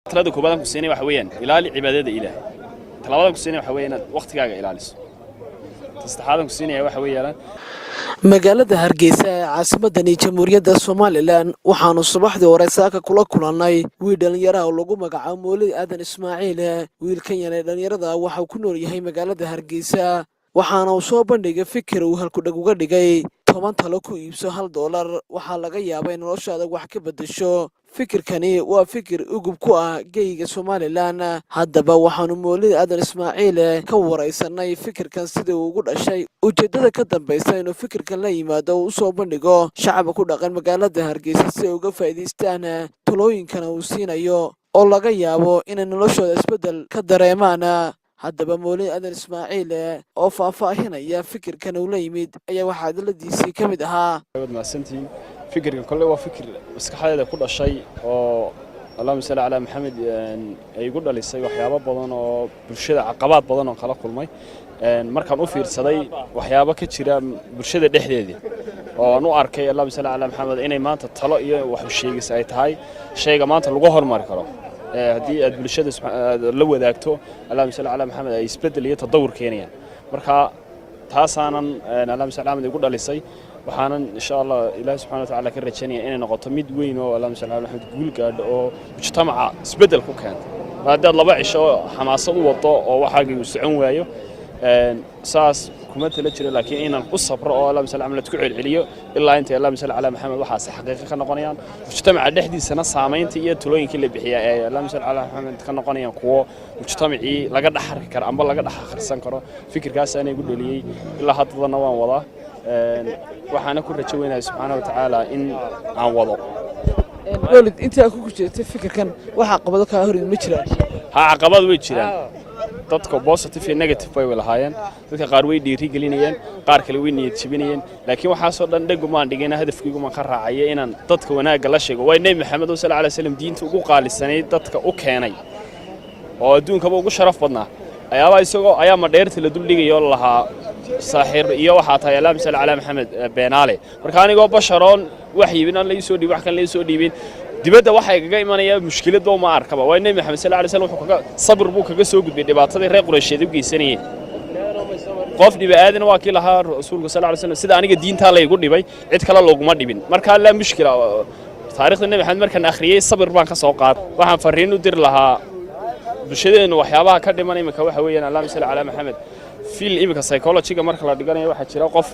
talada koobaad ku siinay waxa weeyaan ilaali cibaadada Ilaahay talabaad ku siinay waxa weeyaan waqtigaaga ilaaliso saddexaad ku siinay waxa weeyaan magaalada Hargeysa ee caasimadda Jamhuuriyadda Soomaaliland waxaanu subaxdii hore saaka kula kulannay wiil dhalinyaro oo lagu magacaabo Mowlid Aadan Ismaaciil wiilkan yar ee dhalinyarada waxa uu ku nool yahay magaalada Hargeysa waxaana uu soo bandhigay fikir uu halku dhag uga dhigay 10 talo ku iibso $1 waxa laga yaabay in noloshaada wax ka bedesho fikirkani waa fikir ugub ku ah geyga Soomaaliland haddaba waxaanu Mowlid Aadan Ismaaciil ka wareysanay fikirkan sida uu ugu dhashay ujeedada ka dambaysa inuu fikirkan la yimaado uu soo bandhigo shacabka ku dhaqan magaalada Hargeysa si ay uga faa'iideystaan talooyinkan uu siinayo oo laga yaabo in noloshooda isbedel ka dareemaan haddaba Mowlid Aadan Ismaaciil oo faahfaahinaya fikirkan uu la yimid ayaa waxa hadaladiisii ka mid ahaa fikirkan kale waa fikir maskaxdeeda ku dhashay oo Allahumma salli ala Muhammad ay ugu dhalisay waxyaabo badan oo bulshada caqabad badan oo kala kulmay markaan u fiirsaday waxyaabo ka jira bulshada dhexdeeda oo aan u arkay Allahumma salli ala Muhammad inay maanta talo iyo wax u sheegis ay tahay shayga maanta lagu horumari karo haddii aad bulshada la wadaagto Allahumma salli ala Muhammad ay isbedel iyo tadawur keenayaan marka taasaanan Allahumma salli ala Muhammad ugu dhalisay waxaan insha Allah Ilaahay subhanahu wa ta'ala ka rajaynaya inay noqoto mid weyn oo Allahumma salli ala Muhammad guul gaadho oo mujtamaca isbedel ku keento haddii laba cisho xamaasad u wado oo waxaagii uu socon waayo saas kuma tala jiro laakiin inaan ku sabro oo Allahumma salli ala Muhammad ku celceliyo ilaa inta Allahumma salli ala Muhammad waxa xaqiiqo ka noqonayaan mujtamaca dhexdiisana saameynta iyo talooyinka la bixiyaa ee Allahumma salli ala Muhammad ka noqonayaan kuwo mujtamacii laga dhaxari karo amba laga dhax akhrisan karo fikirkaas aanay ugu dhaliyay ilaa haddana waan wadaa waxaana ku rajo weynahay subhanahu wa ta'ala in aan wado Mowlid inta ku jirtay fikirkan waxa caqabado ka hor ma jiraan caqabad way jiraan dadka positive iyo negative way lahaayeen dadka qaar way dhiiri gelinayeen qaar kale way niyad jabinayeen laakiin waxa soo dhan dhagumaan dhigayna hadafkaygu ma ka raacay inaan dadka wanaaga la sheego way Nabi Maxamed sallallahu alayhi wasallam diinta ugu qaalisanay dadka u keenay oo adduunka ugu sharaf badnaa ayaa ma dheerta la dul dhigayo lahaa saaxir iyo waxa tahay Allahumma salli ala Muhammad beenaale marka anigoo basharoon wax yiibin aan la soo dhiibin wax kan la soo dhiibin dibadda waxa ay kaga imanaya mushkilad oo ma arkaba waa Nabi Maxamed sallallahu alayhi wasallam wuxuu kaga sabir buu kaga soo gudbay dhibaatadii reer Quraysheed u geysanayeen qof dhibaadina waa kii lahaa rasuulka sallallahu alayhi wasallam sida aniga diinta la igu dhibay cid kale looguma dhibin marka la mushkila taariikhda Nabi Maxamed markaan akhriyay sabir baan ka soo qaad waxaan fariin u dir lahaa bulshadeena waxyaabaha ka dhiman imika waxa weeyaan Allahumma salli ala Muhammad fil imika psychology-ga marka la dhiganayo waxa jira qof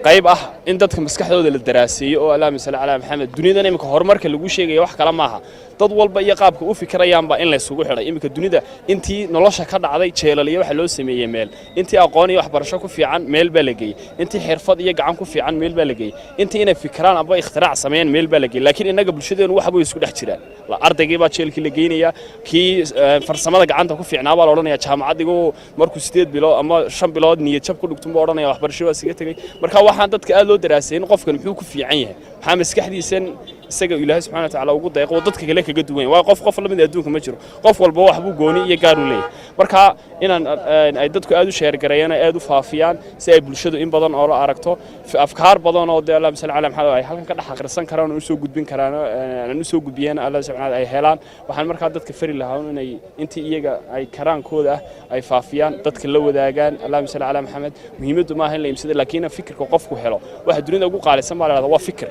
qayb ah in dadka maskaxdooda la daraaseeyo oo Allahumma salli ala Muhammad dunida imika horumarka lagu sheegayo wax kala maaha dad walba iyo qaabka u fikirayaanba in la isugu xidhay imika dunida intii nolosha ka dhacday jeelaliyo waxa loo sameeyay meel intii aqoon iyo waxbarasho ku fiican meel baa la geeyay intii xirfad iyo gacan ku fiican meel baa la geeyay intii inay fikiraan amba ikhtirac sameeyaan meel baa la geeyay laakiin inaga bulshadeenu waxba isku dhex jiraan la ardaygii baa jeelkii la geynaya kii farsamada gacanta ku fiicnaa baa la oranayaa jaamacadigu markuu 8 bilood ama 5 bilood niyad jab ku dhigto baa oranaya waxbarasho waa siga tagay marka waxaan dadka aad loo daraasayn qofkan muxuu ku fiican yahay maxaa maskaxdiisan isaga Ilaahay subhanahu wa ta'ala ugu deeqo dadka kale kaga duwan waa qof lamid adduunka ma jiro qof walba wax buu gooni iyo gaar u leeyahay marka inaan ay dadku aad u sheer gareeyaan aad u faafiyaan si ay bulshadu in badan oo la aragto afkaar badan oo Allahumma salli ala Muhammad ay halkan ka dhax akhrisan karaan oo soo gudbin karaan aan soo gudbiyaan Allah subhanahu ay helaan waxaan markaa dadka fari lahaa inay intii iyaga ay karaankooda ay faafiyaan dadka la wadaagaan Allahumma salli ala Muhammad muhiimadu ma aha in la imsado laakiin fikirka qofku helo waxa dunida ugu qaalisan baa la yiraahdaa waa fikir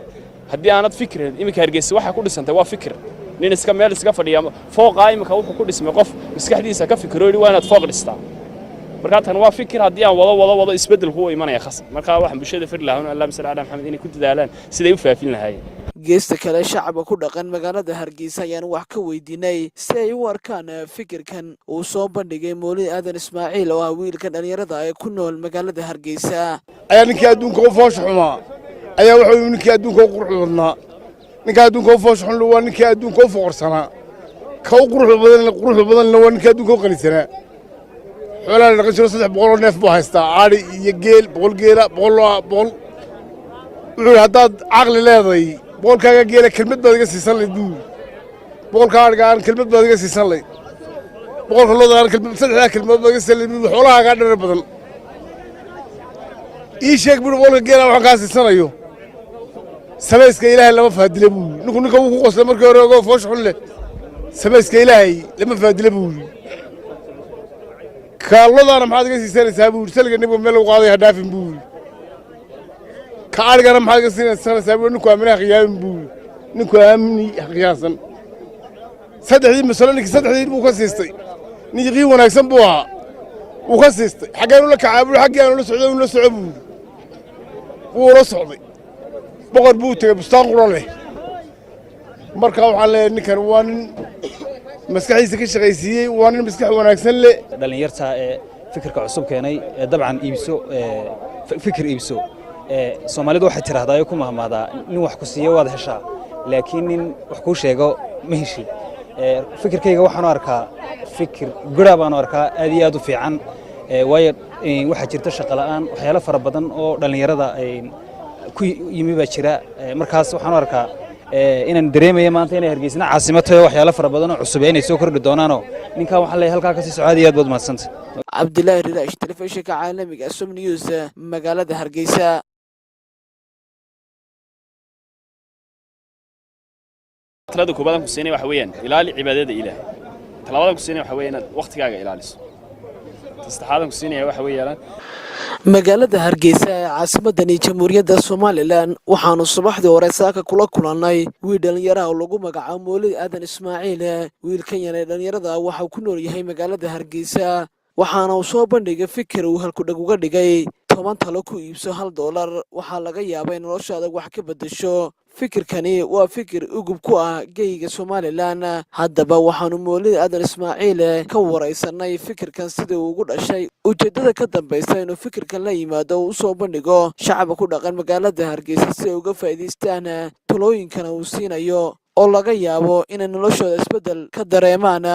haddii aanad fikrin imika Hargeysa waxa ku dhisantay waa fikir nin iska meel iska fadhiya fooqa imika wuxuu ku dhismay qof maskaxdiisa ka fikiro waa inaad fooq dhistaa marka tan waa fikir haddii aan wado isbedel ku imanaya khas marka waxaan bulshada fir lahayn Allahumma salli ala Muhammad inay ku dadaalaan siday u faafin lahaayeen geesta kale shacabka ku dhaqan magaalada Hargeysa ayaan wax ka weydiinay si ay u arkaan fikirkan uu soo bandhigay Mowlid Aadan Ismaaciil oo wiilkan dhalinyarada ay ku nool magaalada Hargeysa ayaa ninkii adduunka u foosh xumaa ayaa wuxuu ninkii adduunka u qurux badnaa ninka adduunka u foosh xun waa ninkii adduunka u foqorsanaa ka u qurux badan waa ninkii adduunka u qanisanaa xoolaha la dhaqan jiro 300 neef buu haystaa aari iyo geel 100 geela 100 wuxuu haddaad caqli leedahay 100kaaga geela kelmad baad iga siisan lahayd buu 100kaaga aan kelmad baad iga siisan lahayd 100 looda aan kelmad 3 kelmad baad iga siisan lahayd xoolahaaga dheer badan ii sheeg buu 100 geela waxaan ka siisanayo samayska Ilaahay lama faadile buu ninka uu ku qosla markii hore oo foosh xun leh samayska ilaahay lama faadila buu yidhi kaalladaana maxaad iga siisanaysaa buu yidhi saliga nebiga meel lagu qaaday ha dhaafin buu yidhi ka adhigana maxaad iga siisanaysaa buu ninku aamine ha khiyaamin buu yidhi ninku aamini ha khiyaasan saddexdii masalo ninkii saddexdii buu ka siistay ninkii qiin wanaagsan buu ahaa wuu ka siistay xaggeenu la kacaa buu xaggii aanu la socdo uu la soco buu yidhi wuu la socday boqor buu tegey bustaan qura leh markaa waxaan leeyahay ninkan waa nin maskaxdiisa ka shaqaysiiyey waa nin maskax wanaagsan leh dhalinyarta ee fikirka cusub keenay ee dabcan iibso fikir iibso Soomaalidu waxay tiraahdaa ku mahmaadaa nin wax ku siiyo waad heshaa laakiin nin wax ku sheego ma heshi fikirkayga waxaan arkaa fikir gurab aan arkaa aad iyo aad u fiican waayo waxa jirta shaqo la'aan waxyaalo fara badan oo dhalinyarada ay ku yimi ba jira markaas waxaan arkaa inaan dareemayo maanta inay Hargeysa caasimad tahay waxyaalo fara badan oo cusub inay soo kordhi doonaano ninka waxa la halka ka sii socod iyo aad baad mahadsantay Cabdullaahi Ridaash telefishinka caalamiga Som News magaalada Hargeysa talada koobaad ku siinay waxa weeyaan ilaali cibaadada Ilaahay talabada ku siinay waxa weeyaan waqtigaaga ilaaliso saddexaad ku siinay waxa weeyaan magaalada Hargeysa ee caasimadda Jamhuuriyadda Soomaaliland waxaanu subaxdii hore saaka kula kulannay wiil dhalinyaro ah oo lagu magacaabo Moolid Aadan Ismaaciil wiilkan yar ee dhalinyarada waxa uu ku nool yahay magaalada Hargeysa waxaana uu soo bandhigay fikir uu halku dhag uga dhigay 10 talo ku iibso $1 waxa laga yaabaa in noloshaada wax ka bedesho fikirkani waa fikir ugub ku ah geyga Soomaaliland haddaba waxaanu Moolid Aadan Ismaaciil ka wareysanay fikirkan sida uu ugu dhashay ujeedada ka dambaysa inuu fikirkan la yimaado uu soo bandhigo shacabka ku dhaqan magaalada Hargeysa si ay uga faa'iideystaan talooyinkan uu siinayo oo laga yaabo inay noloshooda isbedel ka dareemaan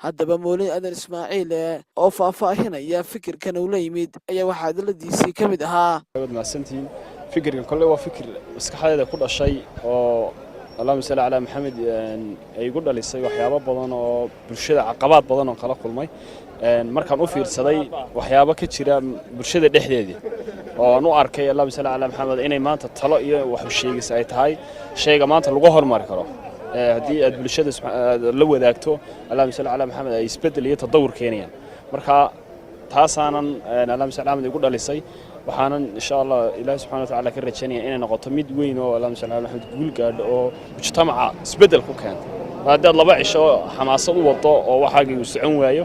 haddaba Moolid Aadan Ismaaciil oo faahfaahinaya fikirkan uu la yimid ayaa waxa hadaladiisii ka mid ahaa fikirkan kale waa fikir maskaxdeeda ku dhashay oo Allahumma salli ala Muhammad ay ugu dhalisay waxyaabo badan oo bulshada caqabad badan oo kala kulmay markaan u fiirsaday waxyaabo ka jira bulshada dhexdeedii oo aan u arkay Allahumma salli ala Muhammad inay maanta talo iyo wax u sheegis ay tahay shayga maanta lagu hormari karo haddii aad bulshada la wadaagto Allahumma salli ala Muhammad ay isbedel iyo tadawur keenayaan marka taasaanan Allahumma salli ala Muhammad ugu dhalisay waxaan insha Allah Ilaahay subhanahu wa ta'ala ka rajaynayaa inay noqoto mid weyn oo Allahumma salli ala Muhammad guul gaadho oo mujtamaca isbedel ku keento haddaad laba cisho xamaasad u wado oo waxaagii uu socon waayo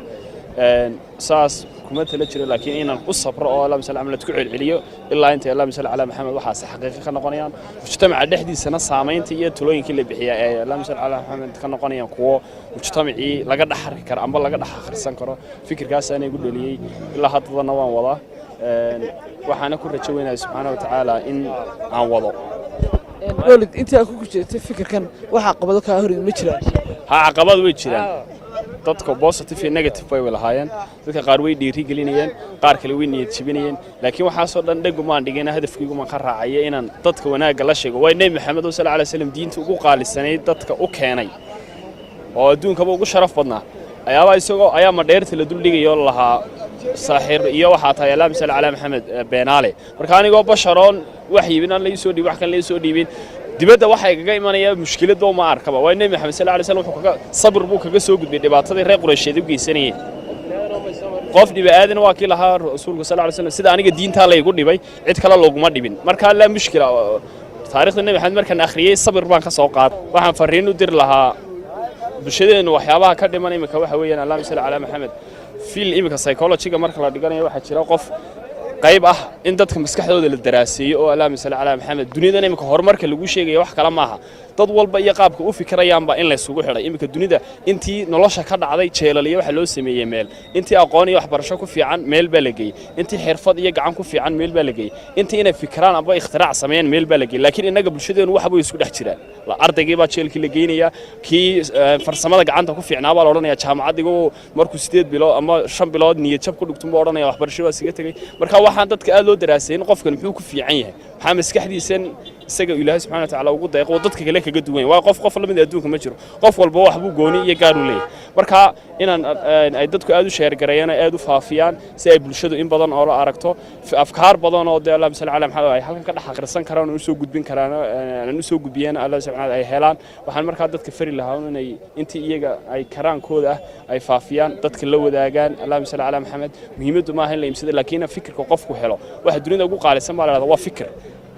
saas kuma tala jiro laakiin inaan u sabro oo Allahumma salli ala Muhammad ku celceliyo ilaa inta Allahumma salli ala Muhammad waxa xaqiiqo ka noqonayaan mujtamaca dhexdiisana saameynta iyo talooyinkii la bixiya ee Allahumma salli ala Muhammad ka noqonayaan kuwa mujtamacii laga dhaxari karo amba laga dhax akhrisan karo fikirkaas aan igu dhaliyay ilaa haddana waan wadaa waxaana ku rajo weynahay subhanahu wa ta'ala in aan wado Moolid inta ku jirtay fikirkan waxa caqabado ka hor ma jiraan caqabad way jiraan dadka positive iyo negative way lahaayeen dadka qaar way dhiiri gelinayeen qaar kale way niyad jabinayeen laakiin waxa soo dhan dhagumaan dhigayna hadafkaygu ma ka raacay inaan dadka wanaaga la sheego way Nabi Maxamed sallallahu alayhi wasallam diinta ugu qaalisanay dadka u keenay oo adduunka ugu sharaf badnaa ayaa ma dheerta la dul dhigayo lahaa saaxir iyo waxa tahay Allahumma salli ala Muhammad beenaale marka anigoo basharoon wax yiibin aan la soo dhiib wax kan la soo dhiibin dibadda waxa kaga imanaya mushkilad oo ma arkaba waa Nabi Maxamed sallallahu alayhi wasallam wuxuu kaga sabir buu kaga soo gudbay dhibaatadii reer Quraysheed u geysanayeen qof dhiba aadan waa kii lahaa rasuulku sallallahu alayhi wasallam sida aniga diinta la igu dhibay cid kale looguma dhibin marka la mushkila taariikhda Nabi Maxamed markaan akhriyay sabir baan ka soo qaad waxaan fariin u dir lahaa bulshadeena waxyaabaha ka dhiman imika waxa weeyaan Allahumma salli ala Muhammad fil imika psychology marka la dhiganayo waxa jira qof qayb ah in dadka maskaxdooda la daraaseeyo oo Allahumma salli ala Muhammad dunida imika horumarka lagu sheegayo wax kala maaha dad walba iyo qaabka u fikirayaanba in la isugu xiray imika dunida intii nolosha ka dhacday jeelaliyo waxa loo sameeyay meel intii aqoon iyo waxbarasho ku fiican meel baa la geeyay intii xirfad iyo gacan ku fiican meel baa la geeyay intii inay fikiraan aba ikhtirac sameeyaan meel baa la geeyay laakiin inaga bulshadeenu waxa way isku dhex jiraan la ardaygii baa jeelkii la geynaya kii farsamada gacanta ku fiicnaa baa la oranaya jaamacadigu markuu 8 bilood ama 5 bilood niyad jab ku dhigtay buu oranaya waxbarasho waa siga tagay marka waxaan dadka aad loo daraasayn qofkan muxuu ku fiican yahay waxa maskaxdiisan isaga Ilaahay subhanahu wa ta'ala ugu deeqo dadka kale kaga duwan waa qof la mid adduunka ma jiro qof walba wax buu gooni iyo gaar u leeyahay marka inaan ay dadku aad u sheer gareeyaan aad u faafiyaan si ay bulshadu in badan oo la aragto afkaar badan oo Allahumma salli ala Muhammad ay halkan ka dhax akhrisan karaan oo soo gudbin karaan aan soo gudbiyaan Allah subhanahu ay helaan waxaan markaa dadka fari lahaa inay intii iyaga ay karaankooda ay faafiyaan dadka la wadaagaan Allahumma salli ala Muhammad muhiimadu ma aha in la imsado laakiin fikirka qofku helo waxa dunida ugu qaalisan baa la yiraahdaa waa fikir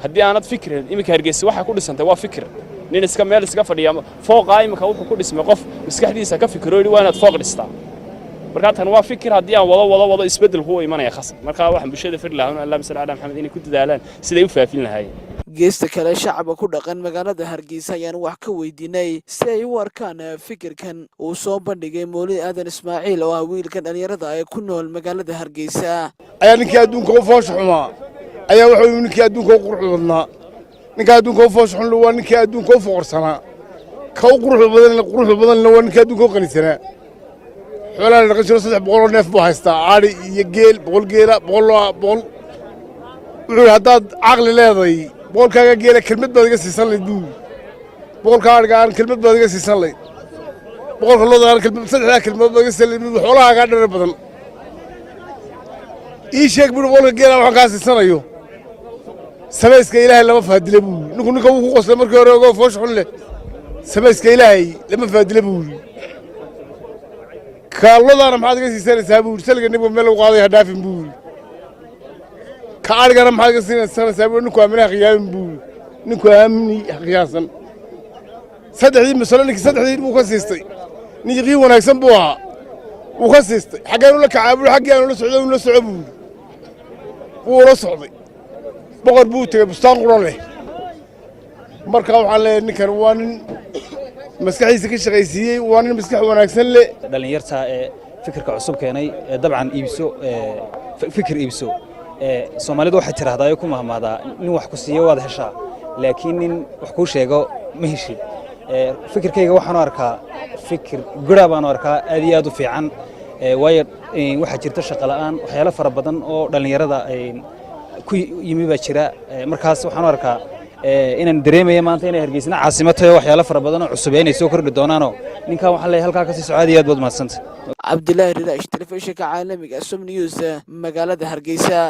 haddii aanad fikrin imika Hargeysa waxa ku dhisantay waa fikir nin iska meel iska fadhiya fooqa imika wuxuu ku dhismay qof maskaxdiisa ka fikiro waa inaad fooq dhistaa marka tan waa fikir haddii aan wado isbedel ku imanaya khasab marka waxaan bulshada fari lahaa Allahumma salli ala Muhammad inay ku dadaalaan siday u faafin lahaayeen geesta kale shacabka ku dhaqan magaalada Hargeysa ayaan wax ka weydiinay si ay u arkaan fikirkan uu soo bandhigay Mawlid Aadan Ismaaciil oo ah wiilkan dhalinyarada ay ku nool magaalada Hargeysa ayaa ninkii adduunka u foosh xumaa ayaa wuxuu ninkii adduunka u qurux badnaa ninka adduunka u foosh xun waa ninkii adduunka u foqorsanaa ka u qurux badan waa ninkii adduunka u qanisanaa xoolaha dhaqan jiro 300 neef buu haystaa aari iyo geel 100 geela 100 wuxuu haddaad caqli leedahay boolkaaga geela kelmad baad iga siisan lahayd buu boolkaaga aan kelmad baad iga siisan lahayd boqolka looda aan kelmad saddexda kelmad baad iga siisan lahayd xoolahaaga dheer badan ii sheeg buu boolka geela waxaan ka siisanayo samayska ilaahay lama faadile buu ninka uu ku qoslay markii hore oo foosh xun leh samayska ilaahay lama faadile buu kaalladana maxaad iga siisanaysaa buu saliga nabiga meel lagu qaaday hadaafin buu كأرجعنا محل كسينا سنة سابوا نكوا من خيام بول نكوا مني خياسن صدقني مثلاً إنك صدقني مخصصتي نيجي ونكسب بوها مخصصتي حاجة ولا كعاب ولا حاجة ولا سعودي ولا صعب ولا صعبي بقر بوتي بستانقر له مركب على إنك روان مسكحي سكش غيسية وان مسكح ونكسل له دلنيرتها فكرك عصب كيني طبعاً إبسو فكر إبسو Soomaalidu waxay tiraahdaa ku mahmaada nin wax ku siiyo waad heshaa laakiin nin wax ku sheego ma heshid fikirkayga waxaan arkaa fikir gurab aan arkaa aad iyo aad u fiican waayo waxa jirta shaqo la'aan waxyaalo fara badan oo dhalinyarada ay ku yimi ba jira markaas waxaan arkaa inaan dareemayo maanta inay Hargeysa caasimad tahay waxyaalo fara badan oo cusub ay soo kordhi doonaan ninka waxa la halka ka sii socodiyay aad baad mahadsantahay Abdullahi Ridaash telefishinka caalamiga Som News magaalada Hargeysa